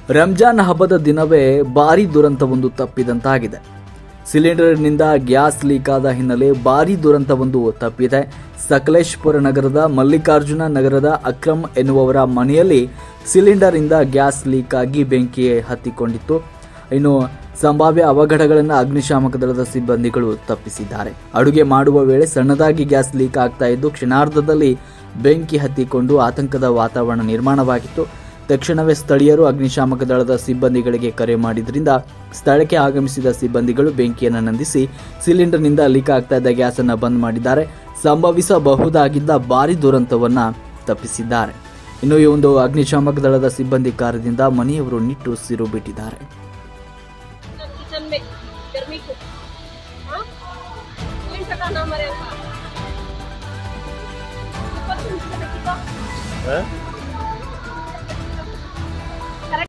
ರಂಜಾನ್ ಹಬ್ಬದ ದಿನವೇ ಭಾರೀ ದುರಂತವೊಂದು ತಪ್ಪಿದಂತಾಗಿದೆ. ಸಿಲಿಂಡರ್ನಿಂದ ಗ್ಯಾಸ್ ಲೀಕ್ ಆದ ಹಿನ್ನೆಲೆ ಭಾರೀ ದುರಂತವೊಂದು ತಪ್ಪಿದೆ. ಸಕಲೇಶಪುರ ನಗರದ ಮಲ್ಲಿಕಾರ್ಜುನ ನಗರದ ಅಕ್ರಮ್ ಎನ್ನುವವರ ಮನೆಯಲ್ಲಿ ಸಿಲಿಂಡರ್ ಇಂದ ಗ್ಯಾಸ್ ಲೀಕ್ ಆಗಿ ಬೆಂಕಿ ಹತ್ತಿಕೊಂಡಿತ್ತು. ಇನ್ನು ಸಂಭಾವ್ಯ ಅವಘಡಗಳನ್ನು ಅಗ್ನಿಶಾಮಕ ದಳದ ಸಿಬ್ಬಂದಿಗಳು ತಪ್ಪಿಸಿದ್ದಾರೆ. ಅಡುಗೆ ಮಾಡುವ ವೇಳೆ ಸಣ್ಣದಾಗಿ ಗ್ಯಾಸ್ ಲೀಕ್ ಆಗ್ತಾ ಇದ್ದು ಕ್ಷಣಾರ್ಧದಲ್ಲಿ ಬೆಂಕಿ ಹತ್ತಿಕೊಂಡು ಆತಂಕದ ವಾತಾವರಣ ನಿರ್ಮಾಣವಾಗಿತ್ತು. ತಕ್ಷಣವೇ ಸ್ಥಳೀಯರು ಅಗ್ನಿಶಾಮಕ ದಳದ ಸಿಬ್ಬಂದಿಗಳಿಗೆ ಕರೆ ಮಾಡಿದ್ರಿಂದ ಸ್ಥಳಕ್ಕೆ ಆಗಮಿಸಿದ ಸಿಬ್ಬಂದಿಗಳು ಬೆಂಕಿಯನ್ನು ನಂದಿಸಿ ಸಿಲಿಂಡರ್ನಿಂದ ಲೀಕ್ ಆಗ್ತಾ ಇದ್ದ ಗ್ಯಾಸ್ ಅನ್ನು ಬಂದ್ ಮಾಡಿದ್ದಾರೆ. ಸಂಭವಿಸಬಹುದಾಗಿದ್ದ ಭಾರೀ ದುರಂತವನ್ನ ತಪ್ಪಿಸಿದ್ದಾರೆ. ಇನ್ನು ಈ ಒಂದು ಅಗ್ನಿಶಾಮಕ ದಳದ ಸಿಬ್ಬಂದಿ ಕಾರ್ಯದಿಂದ ಮನೆಯವರು ನಿಟ್ಟುಸಿರು ಬಿಟ್ಟಿದ್ದಾರೆ. हाँ?